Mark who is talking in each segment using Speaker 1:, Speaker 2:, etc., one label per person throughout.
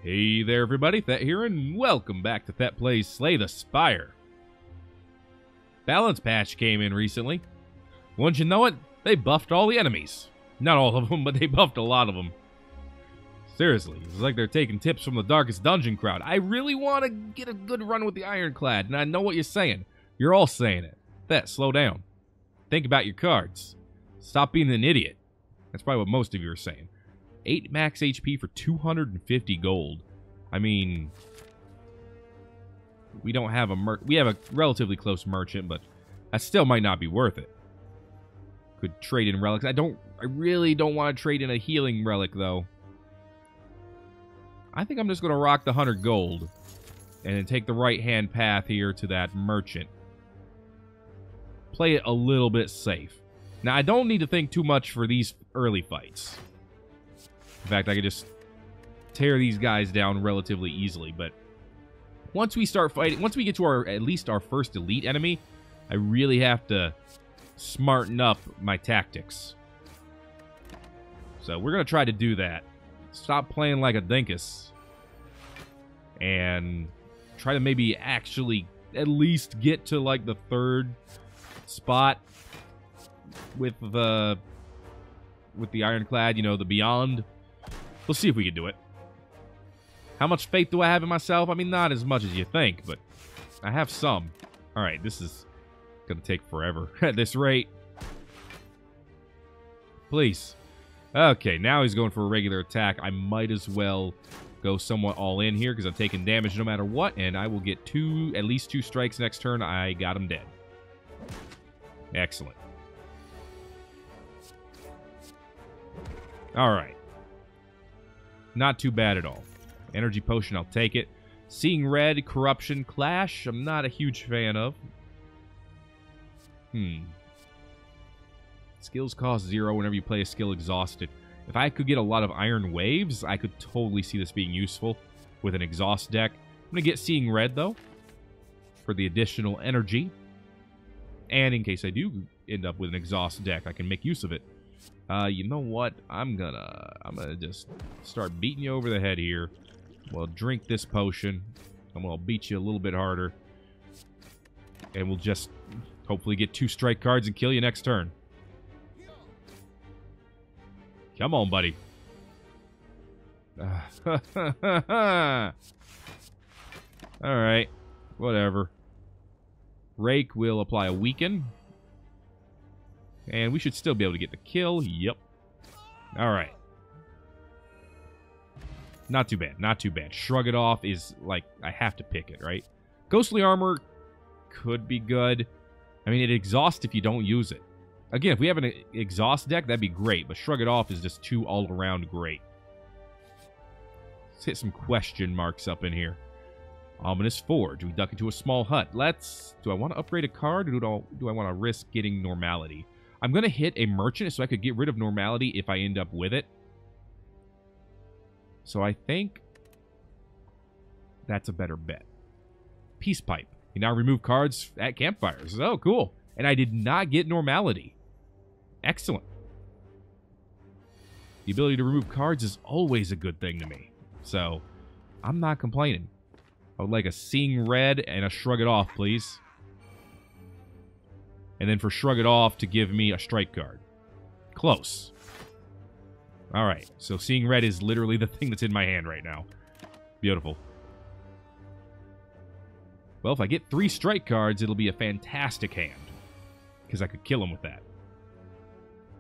Speaker 1: Hey there everybody, Thet here, and welcome back to Thet Plays Slay the Spire. Balance patch came in recently. Wouldn't you know it, they buffed all the enemies. Not all of them, but they buffed a lot of them. Seriously, it's like they're taking tips from the Darkest Dungeon crowd. I really want to get a good run with the Ironclad, and I know what you're saying. You're all saying it. Thet, slow down. Think about your cards. Stop being an idiot. That's probably what most of you are saying. 8 max HP for 250 gold. I mean, we don't have we have a relatively close merchant, but that still might not be worth it. Could trade in relics. I really don't want to trade in a healing relic though. I think I'm just going to rock the 100 gold and then take the right-hand path here to that merchant. Play it a little bit safe. Now, I don't need to think too much for these early fights. In fact, I could just tear these guys down relatively easily, but once we start fighting, once we get to at least our first elite enemy, I really have to smarten up my tactics. So we're going to try to do that. Stop playing like a dinkus. And try to maybe actually at least get to like the 3rd spot with the Ironclad, you know, the Beyond. We'll see if we can do it. How much faith do I have in myself? I mean, not as much as you think, but I have some. Alright, this is going to take forever at this rate. Please. Okay, now he's going for a regular attack. I might as well go somewhat all in here because I'm taking damage no matter what, and I will get at least 2 strikes next turn. I got him dead. Excellent. Alright. Not too bad at all. Energy potion, I'll take it. Seeing Red, Corruption, Clash, I'm not a huge fan of. Skills cost 0 whenever you play a skill exhausted. If I could get a lot of Iron Waves, I could totally see this being useful with an exhaust deck. I'm going to get Seeing Red, though, for the additional energy. And in case I do end up with an exhaust deck, I can make use of it. You know what? I'm gonna just start beating you over the head here. Well, drink this potion. I'm gonna beat you a little bit harder. And we'll just hopefully get 2 strike cards and kill you next turn. Come on, buddy. Alright. Whatever. Rake will apply a weaken. And we should still be able to get the kill. Yep. Alright. Not too bad. Not too bad. Shrug it off is like, I have to pick it, right? Ghostly Armor could be good. I mean, it exhausts if you don't use it. Again, if we have an exhaust deck, that'd be great. But Shrug it off is just too all-around great. Let's hit some question marks up in here. Ominous Forge. We duck into a small hut. Do I want to upgrade a card, or do I want to risk getting normality? I'm going to hit a merchant so I could get rid of normality if I end up with it. So I think that's a better bet. Peace Pipe. You now remove cards at campfires. Oh, cool. And I did not get normality. Excellent. The ability to remove cards is always a good thing to me. So I'm not complaining. I would like a Seeing Red and a Shrug It Off, please. And then for Shrug It Off to give me a strike card. Close. Alright, so Seeing Red is literally the thing that's in my hand right now. Beautiful. Well, if I get 3 strike cards, it'll be a fantastic hand. Because I could kill him with that.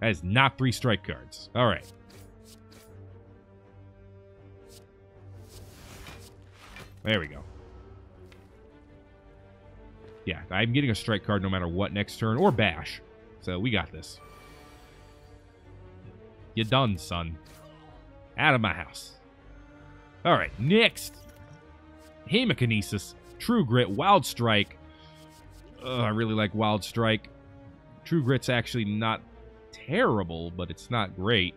Speaker 1: That is not 3 strike cards. Alright. There we go. Yeah, I'm getting a strike card no matter what next turn, or bash. So we got this. You done, son. Out of my house. Alright, next. Hemakinesis, True Grit, Wild Strike. I really like Wild Strike. True Grit's actually not terrible, but it's not great.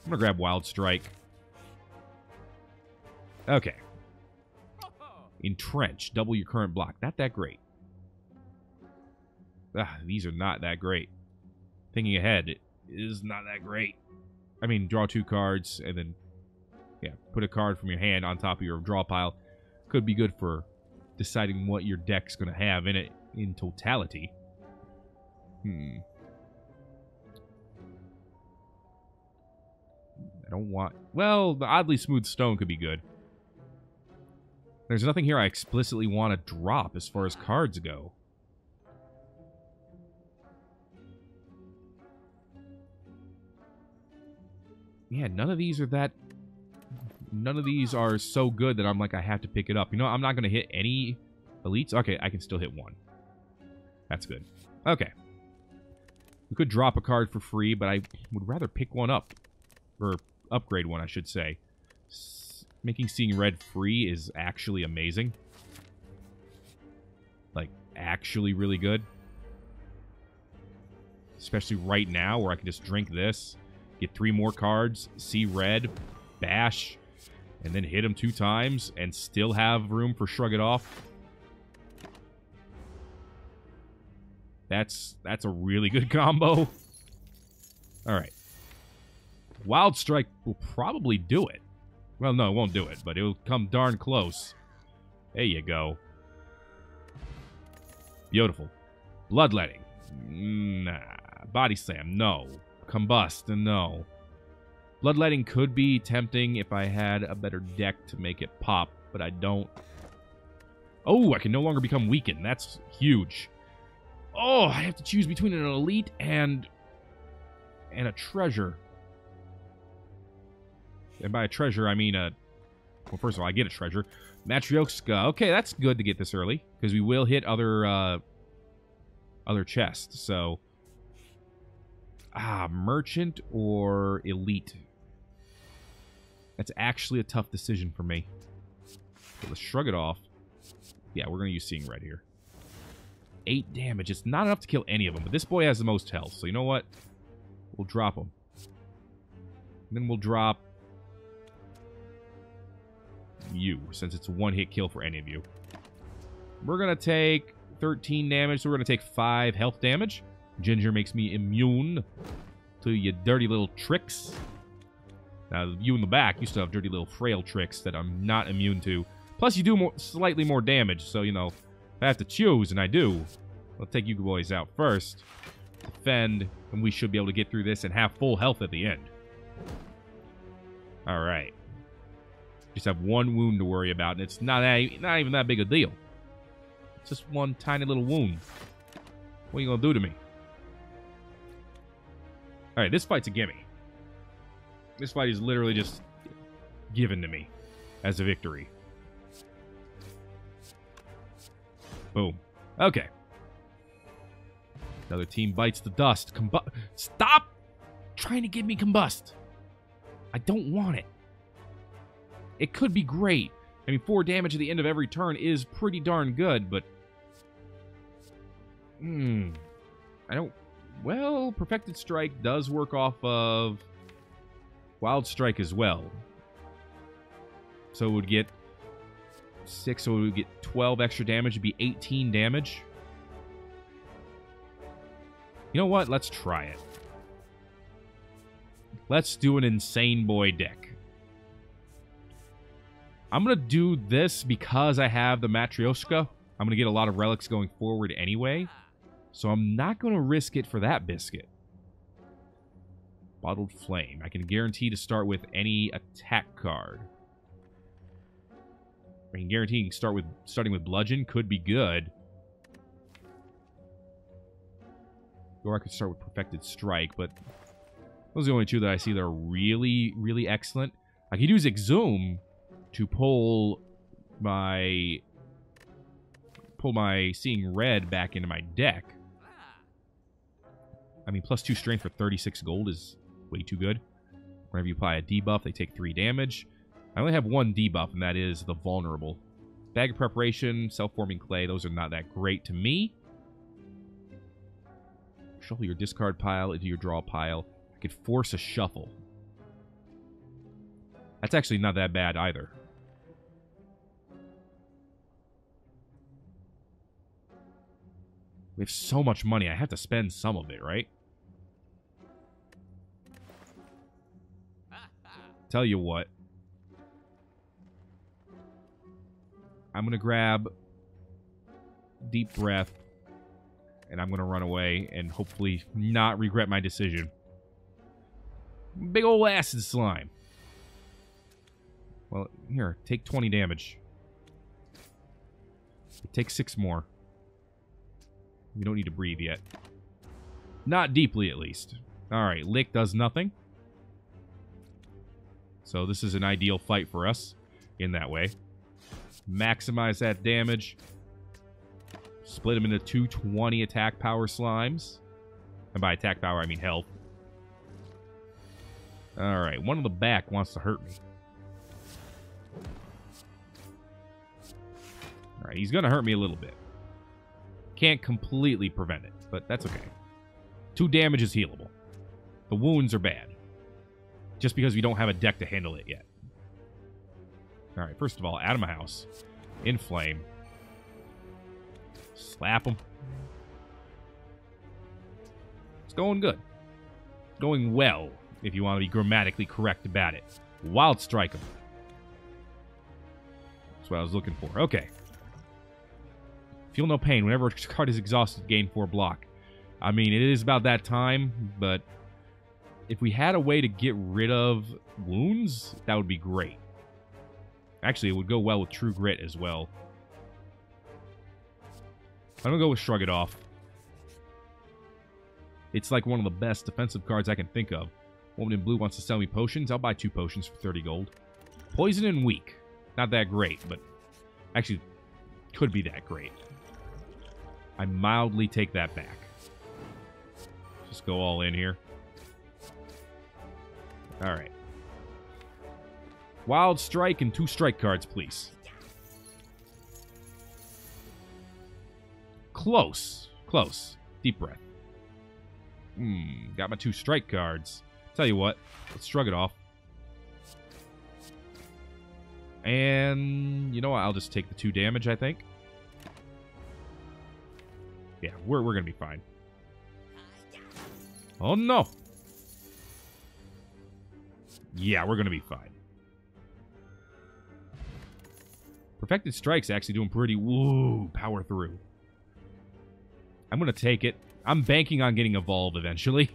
Speaker 1: I'm gonna grab Wild Strike. Okay. Entrench, double your current block. Not that great. These are not that great. Thinking ahead, it is not that great. I mean, draw 2 cards, and then Yeah, put a card from your hand on top of your draw pile. Could be good for deciding what your deck's going to have in it in totality. I don't want... Well, the oddly smooth stone could be good. There's nothing here I explicitly want to drop as far as cards go. Yeah, none of these are that... None of these are so good that I'm like, I have to pick it up. You know, I'm not going to hit any elites. Okay, I can still hit one. That's good. Okay. We could drop a card for free, but I would rather pick one up. Or upgrade one, I should say. Making Seeing Red free is actually amazing. Like, actually really good. Especially right now, where I can just drink this, get 3 more cards, see red, bash, and then hit him 2 times, and still have room for Shrug It Off. That's a really good combo. Alright. Wild Strike will probably do it. Well, no, it won't do it, but it'll come darn close. There you go. Beautiful. Bloodletting. Nah. Body Slam. No. Combust. No. Bloodletting could be tempting if I had a better deck to make it pop, but I don't. Oh, I can no longer become weakened. That's huge. Oh, I have to choose between an elite and a treasure. And by a treasure, I mean a... Well, first of all, I get a treasure. Matryoshka. Okay, that's good to get this early, because we will hit other chests, so... Merchant or elite? That's actually a tough decision for me. Okay, let's Shrug It Off. Yeah, we're going to use Seeing Red here. 8 damage. It's not enough to kill any of them, but this boy has the most health, so you know what? We'll drop him. And then we'll drop... you, since it's a 1-hit kill for any of you. We're going to take 13 damage, so we're going to take 5 health damage. Ginger makes me immune to your dirty little tricks. Now, you in the back, you still have dirty little frail tricks that I'm not immune to. Plus, you do slightly more damage, so, you know, if I have to choose, and I do, I'll take you boys out first. Defend, and we should be able to get through this and have full health at the end. Alright. Just have 1 wound to worry about, and it's not even that big a deal. It's just 1 tiny little wound. What are you going to do to me? Alright, this fight's a gimme. This fight is literally just given to me as a victory. Boom. Okay. Another team bites the dust. Stop trying to give me Combust. I don't want it. It could be great. I mean, 4 damage at the end of every turn is pretty darn good, but... I don't... Well, Perfected Strike does work off of Wild Strike as well. So it would get 6, so it would get 12 extra damage. It'd be 18 damage. You know what? Let's try it. Let's do an Insane Boy deck. I'm going to do this because I have the Matryoshka. I'm going to get a lot of relics going forward anyway. So I'm not going to risk it for that biscuit. Bottled Flame. I can guarantee to start with any attack card. I can guarantee you can starting with Bludgeon. Could be good. Or I could start with Perfected Strike, but those are the only 2 that I see that are really, really excellent. I could use Exhume to pull my Seeing Red back into my deck. I mean, plus 2 strength for 36 gold is way too good. Whenever you apply a debuff, they take 3 damage. I only have 1 debuff, and that is the Vulnerable. Bag of Preparation, Self-Forming Clay, those are not that great to me. Shuffle your discard pile into your draw pile. I could force a shuffle. That's actually not that bad either. We have so much money, I have to spend some of it, right? Tell you what. I'm going to grab deep breath, and I'm going to run away and hopefully not regret my decision. Big ol' acid slime. Well, here, take 20 damage. Take 6 more. We don't need to breathe yet. Not deeply, at least. Alright, Lick does nothing. So this is an ideal fight for us in that way. Maximize that damage. Split them into 220 attack power slimes. And by attack power, I mean health. Alright, one on the back wants to hurt me. Alright, he's going to hurt me a little bit. Can't completely prevent it, but that's okay. 2 damage is healable. The wounds are bad. Just because we don't have a deck to handle it yet. Alright, first of all, out of my house. Inflame. Slap him. It's going good. Going well, if you want to be grammatically correct about it. Wild Strike him. That's what I was looking for. Okay. Feel no pain. Whenever a card is exhausted, gain 4 block. I mean, it is about that time, but if we had a way to get rid of wounds, that would be great. Actually, it would go well with True Grit as well. I'm going to go with Shrug It Off. It's like one of the best defensive cards I can think of. Woman in blue wants to sell me potions. I'll buy 2 potions for 30 gold. Poison and weak. Not that great, but actually could be that great. I mildly take that back. Just go all in here. Alright. Wild Strike and 2 strike cards, please. Close. Close. Deep breath. Got my 2 strike cards. Tell you what, let's shrug it off. And you know what? I'll just take the 2 damage, I think. Yeah, we're gonna be fine. Oh no! Yeah, we're gonna be fine. Perfected Strike's actually doing pretty... Woo! Power through. I'm gonna take it. I'm banking on getting Evolve eventually.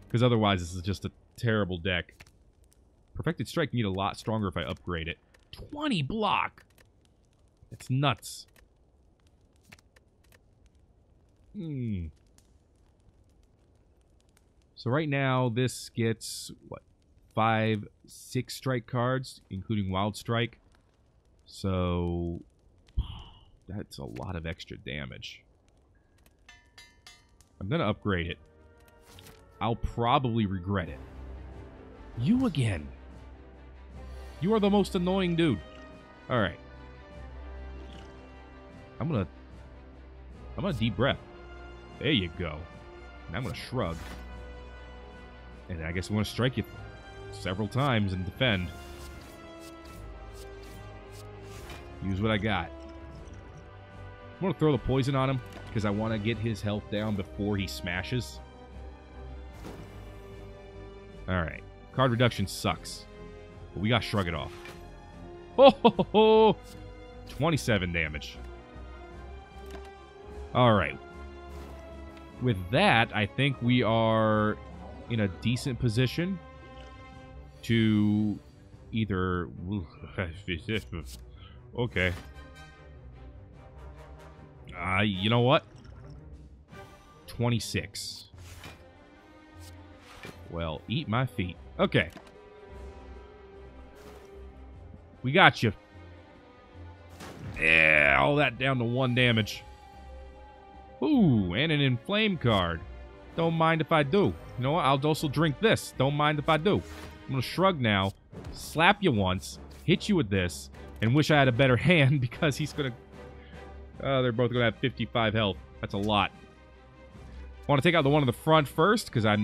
Speaker 1: Because otherwise, this is just a terrible deck. Perfected Strike can get a lot stronger if I upgrade it. 20 block! It's nuts. So right now, this gets, what, 5, 6 strike cards, including Wild Strike. So, that's a lot of extra damage. I'm going to upgrade it. I'll probably regret it. You again. You are the most annoying dude. Alright. I'm gonna deep breath. There you go. And I'm gonna shrug. And I guess I'm gonna strike you several times and defend. Use what I got. I'm gonna throw the poison on him because I want to get his health down before he smashes. Alright. Card reduction sucks. But we got Shrug It Off. Oh, ho, ho, ho. 27 damage. Alright. With that, I think we are in a decent position to either... Okay. You know what? 26. Well, eat my feet. Okay. We got you. Yeah, all that down to 1 damage. Ooh, and an Inflame card. Don't mind if I do. You know what? I'll also drink this. Don't mind if I do. I'm going to shrug now, slap you once, hit you with this, and wish I had a better hand because he's going to... they're both going to have 55 health. That's a lot. I want to take out the one in the front first because I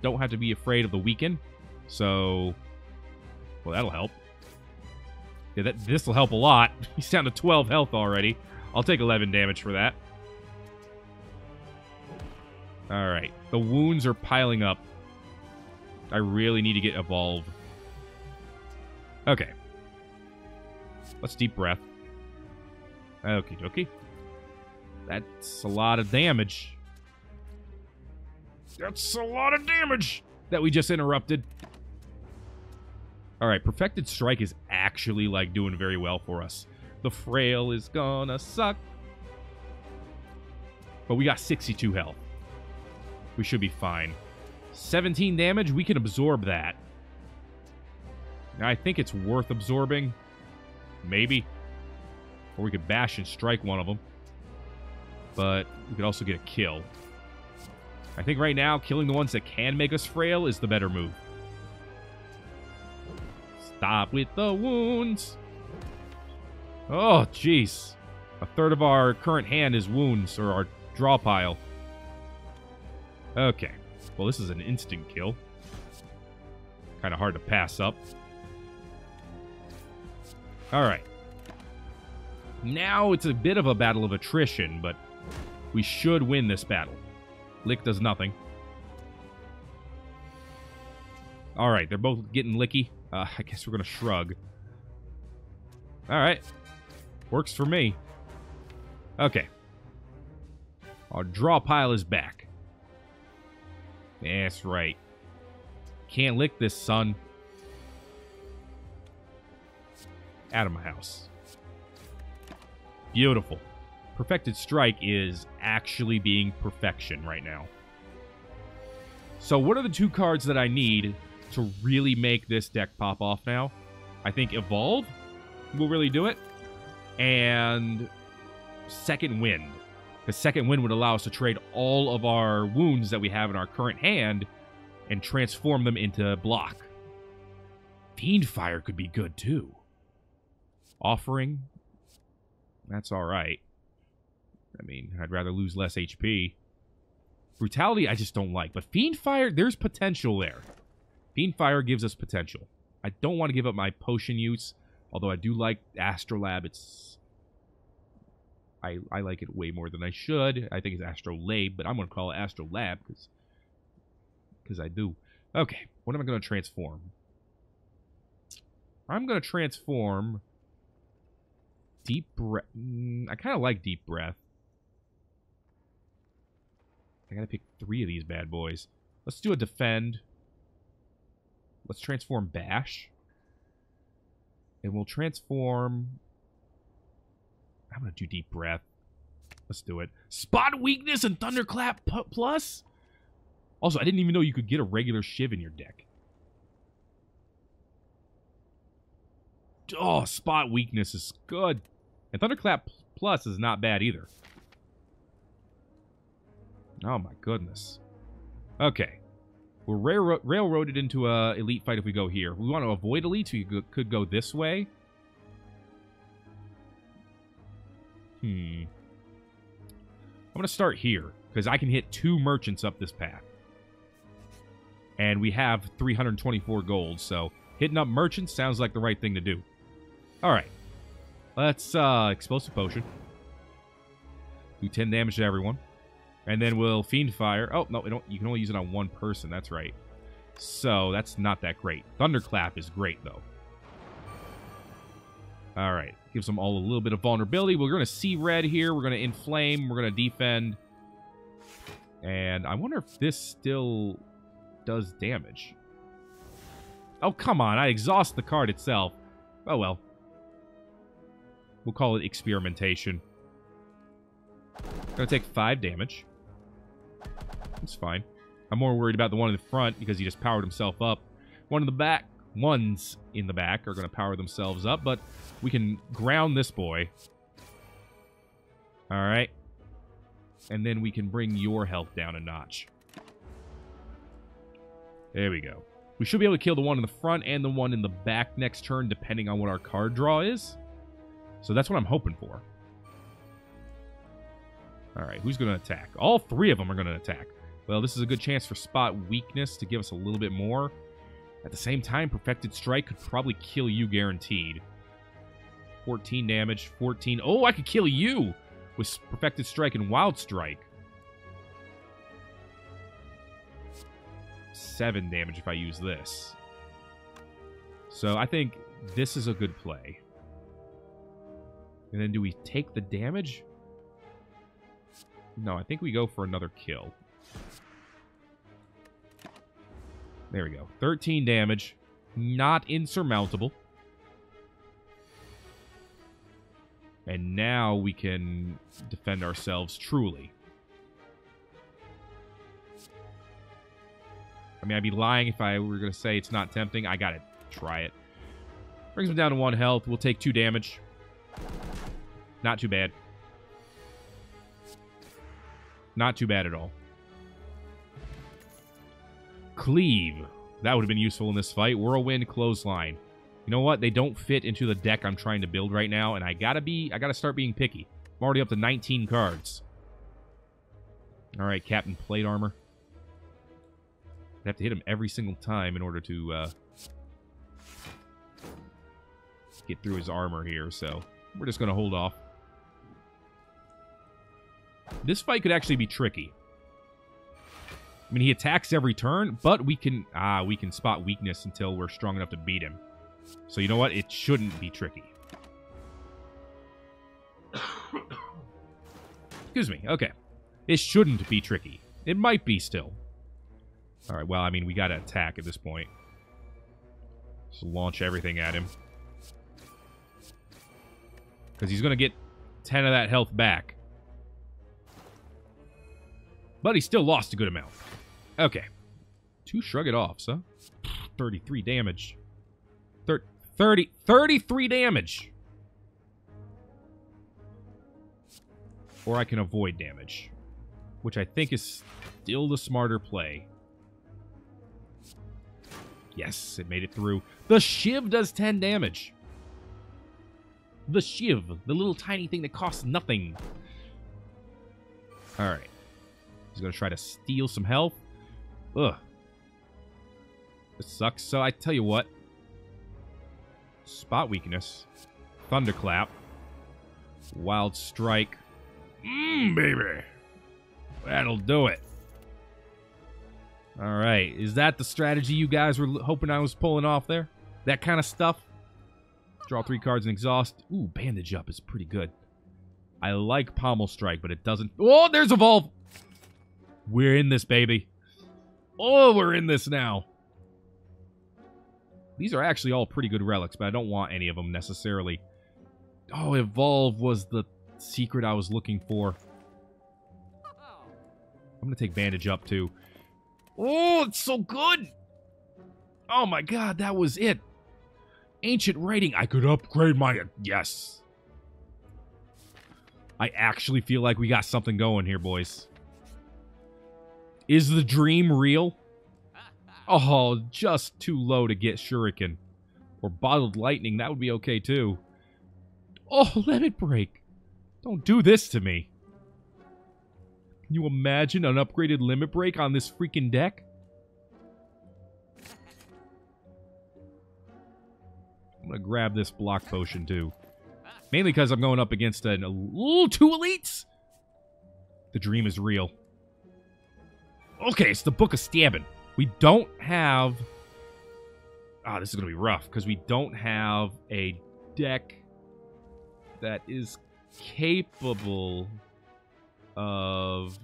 Speaker 1: don't have to be afraid of the weaken. So, well, that'll help. Yeah, this will help a lot. He's down to 12 health already. I'll take 11 damage for that. Alright. The wounds are piling up. I really need to get Evolve. Okay. Let's deep breath. Okie dokie. That's a lot of damage. That's a lot of damage that we just interrupted. Alright, Perfected Strike is actually, like, doing very well for us. The Frail is gonna suck. But we got 62 health. We should be fine. 17 damage, we can absorb that. Now, I think it's worth absorbing. Maybe. Or we could bash and strike one of them. But we could also get a kill. I think right now, killing the ones that can make us frail is the better move. Stop with the wounds. Oh, jeez. A third of our current hand is wounds, or our draw pile. Okay. Well, this is an instant kill. Kind of hard to pass up. Alright. Now it's a bit of a battle of attrition, but we should win this battle. Lick does nothing. Alright, they're both getting licky. I guess we're going to shrug. Alright. Works for me. Okay. Our draw pile is back. That's right. Can't lick this, son. Out of my house. Beautiful. Perfected Strike is actually being perfection right now. So what are the two cards that I need to really make this deck pop off now? I think Evolve will really do it. And Second Wind. Because Second Wind would allow us to trade all of our wounds that we have in our current hand and transform them into block. Fiendfire could be good too. Offering. That's alright. I mean, I'd rather lose less HP. Brutality, I just don't like. But Fiendfire, there's potential there. Fiendfire gives us potential. I don't want to give up my potion use. Although I do like Astrolab. It's... I like it way more than I should. I think it's Astrolabe, but I'm going to call it Astrolab because I do. Okay, what am I going to transform? I'm going to transform... Deep Breath. I kind of like Deep Breath. I gotta pick 3 of these bad boys. Let's do a Defend. Let's transform Bash. And we'll transform... I'm gonna do Deep Breath. Let's do it. Spot Weakness and Thunderclap Plus? Also, I didn't even know you could get a regular Shiv in your deck. Oh, Spot Weakness is good. And Thunderclap Plus is not bad either. Oh my goodness. Okay. We're railroaded into a elite fight if we go here. We want to avoid elites, we could go this way. I'm going to start here, because I can hit 2 merchants up this path. And we have 324 gold, so hitting up merchants sounds like the right thing to do. Alright. Let's, Explosive Potion. Do 10 damage to everyone. And then we'll Fiendfire. Oh, no, you can only use it on 1 person. That's right. So, that's not that great. Thunderclap is great, though. Alright. Gives them all a little bit of vulnerability. We're going to see red here. We're going to Inflame. We're going to defend. And I wonder if this still does damage. Oh, come on. I exhaust the card itself. Oh, well. We'll call it Experimentation. Gonna take 5 damage. It's fine. I'm more worried about the one in the front because he just powered himself up. Ones in the back are gonna power themselves up, but we can ground this boy. Alright. And then we can bring your health down a notch. There we go. We should be able to kill the one in the front and the one in the back next turn, depending on what our card draw is. So that's what I'm hoping for. Alright, who's going to attack? All 3 of them are going to attack. Well, this is a good chance for Spot Weakness to give us a little bit more. At the same time, Perfected Strike could probably kill you guaranteed. 14 damage, 14... Oh, I could kill you with Perfected Strike and Wild Strike. 7 damage if I use this. So I think this is a good play. And then do we take the damage? No, I think we go for another kill. There we go. 13 damage. Not insurmountable. And now we can defend ourselves truly. I mean, I'd be lying if I were going to say it's not tempting. I got to try it. Brings him down to 1 health. We'll take 2 damage. Not too bad. Not too bad at all. Cleave. That would have been useful in this fight. Whirlwind, Clothesline. You know what? They don't fit into the deck I'm trying to build right now, and I gotta start being picky. I'm already up to 19 cards. Alright, Captain Plate Armor. I have to hit him every single time in order to get through his armor here, so we're just going to hold off. This fight could actually be tricky. I mean, he attacks every turn, but we can spot weakness until we're strong enough to beat him. So you know what? It shouldn't be tricky. Excuse me. Okay. It shouldn't be tricky. It might be still. Alright, well, I mean, we gotta attack at this point. Just launch everything at him. Because he's gonna get 10 of that health back. But he still lost a good amount. Okay. 2 shrug it off, huh? 33 damage. 33 damage! Or I can avoid damage. Which I think is still the smarter play. Yes, it made it through. The Shiv does 10 damage. The Shiv. The little tiny thing that costs nothing. Alright. He's going to try to steal some health. Ugh. This sucks. So I tell you what. Spot weakness. Thunderclap. Wild Strike. Baby. That'll do it. Alright, is that the strategy you guys were hoping I was pulling off there? That kind of stuff? Draw 3 cards and exhaust. Ooh, Bandage Up is pretty good. I like Pommel Strike, but it doesn't... Oh, there's Evolve! We're in this, baby. Oh, we're in this now. These are actually all pretty good relics, but I don't want any of them necessarily. Oh, Evolve was the secret I was looking for. I'm going to take Bandage Up, too. Oh, it's so good! Oh my god, that was it. Ancient Writing. I could upgrade my... Yes. I actually feel like we got something going here, boys. Is the dream real? Oh, just too low to get Shuriken. Or Bottled Lightning, that would be okay, too. Oh, Limit Break. Don't do this to me. Can you imagine an upgraded Limit Break on this freaking deck? I'm going to grab this Block Potion, too. Mainly because I'm going up against 2 elites? The dream is real. Okay, it's the Book of Stabbing. We don't have... Ah, this is going to be rough, because we don't have a deck that is capable of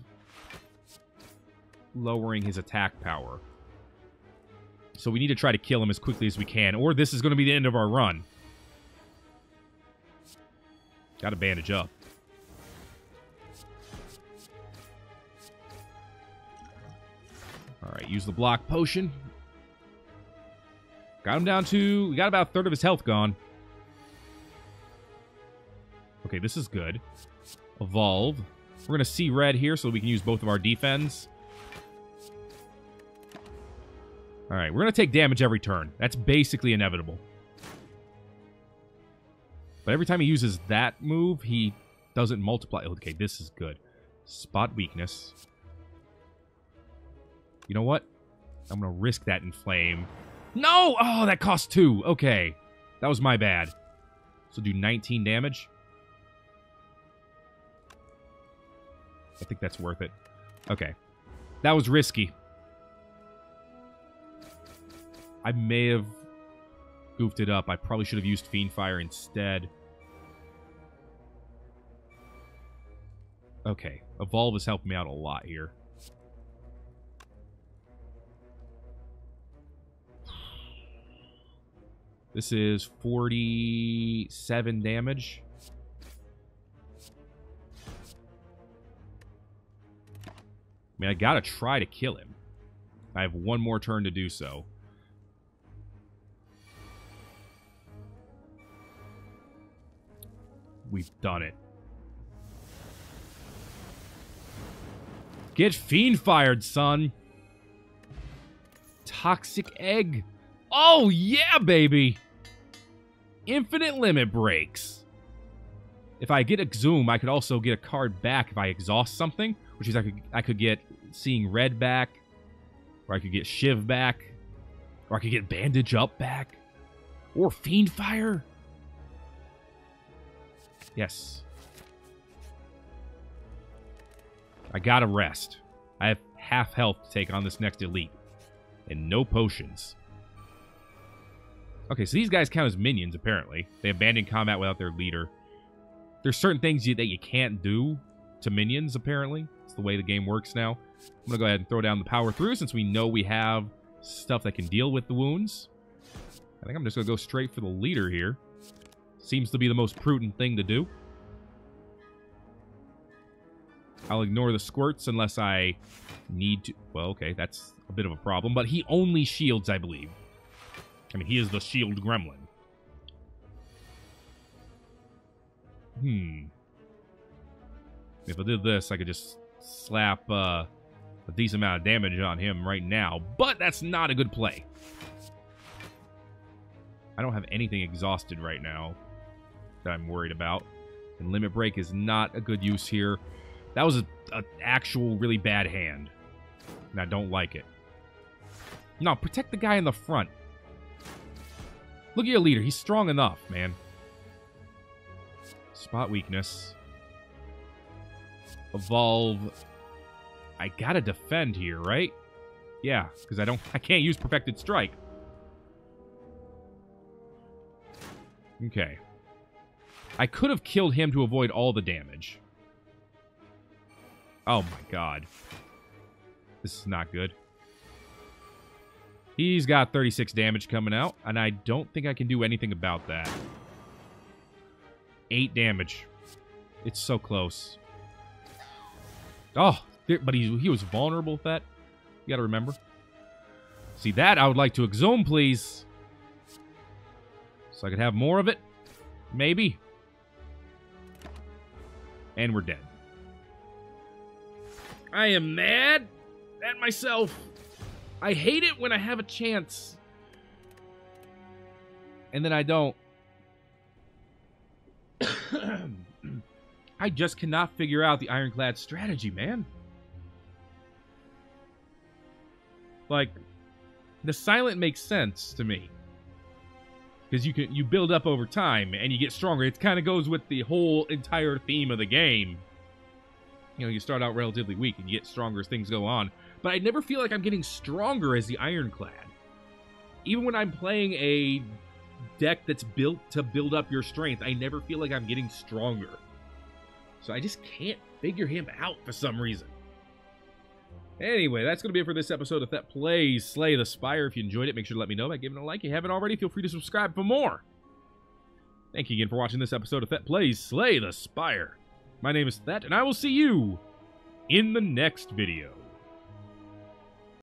Speaker 1: lowering his attack power. So we need to try to kill him as quickly as we can, or this is going to be the end of our run. Got to Bandage Up. Alright, use the Block Potion. Got him down to... We got about a third of his health gone. Okay, this is good. Evolve. We're going to see red here so we can use both of our defense. Alright, we're going to take damage every turn. That's basically inevitable. But every time he uses that move, he doesn't multiply. Okay, this is good. Spot weakness. You know what? I'm going to risk that Inflame. No! Oh, that cost 2. Okay. That was my bad. So do 19 damage. I think that's worth it. Okay. That was risky. I may have goofed it up. I probably should have used Fiendfire instead. Okay, Evolve is helping me out a lot here. This is 47 damage. I mean, I gotta try to kill him. I have one more turn to do so. We've done it. Get fiend-fired, son. Toxic egg. Oh, yeah, baby. Infinite limit breaks. If I get Exhume, I could also get a card back if I exhaust something, which is I could get Seeing Red back, or I could get Shiv back, or I could get Bandage Up back, or Fiendfire. Yes. I gotta rest. I have half health to take on this next elite, and no potions. Okay, so these guys count as minions, apparently. They abandon combat without their leader. There's certain things that you can't do to minions, apparently. It's the way the game works now. I'm going to go ahead and throw down the power through since we know we have stuff that can deal with the wounds. I think I'm just going to go straight for the leader here. Seems to be the most prudent thing to do. I'll ignore the squirts unless I need to. Well, okay, that's a bit of a problem. But he only shields, I believe. I mean, he is the shield gremlin. If I did this, I could just slap a decent amount of damage on him right now. But that's not a good play. I don't have anything exhausted right now that I'm worried about. And Limit Break is not a good use here. That was an actual really bad hand. And I don't like it. No, protect the guy in the front. Look at your leader. He's strong enough, man. Spot weakness. Evolve. I gotta defend here, right? Yeah, because I can't use Perfected Strike. Okay. I could have killed him to avoid all the damage. Oh my god. This is not good. He's got 36 damage coming out, and I don't think I can do anything about that. 8 damage. It's so close. Oh, but he was vulnerable, Thet. You gotta remember. See, that I would like to exhume, please. So I could have more of it. Maybe. And we're dead. I am mad at myself. I hate it when I have a chance. And then I don't. I just cannot figure out the Ironclad strategy, man. Like, the silent makes sense to me. Because you build up over time and you get stronger. It kind of goes with the whole entire theme of the game. You know, you start out relatively weak and you get stronger as things go on. But I never feel like I'm getting stronger as the Ironclad. Even when I'm playing a deck that's built to build up your strength, I never feel like I'm getting stronger. So I just can't figure him out for some reason. Anyway, that's going to be it for this episode of Thet Plays Slay the Spire. If you enjoyed it, make sure to let me know by giving it a like. If you haven't already, feel free to subscribe for more. Thank you again for watching this episode of Thet Plays Slay the Spire. My name is Thet, and I will see you in the next video.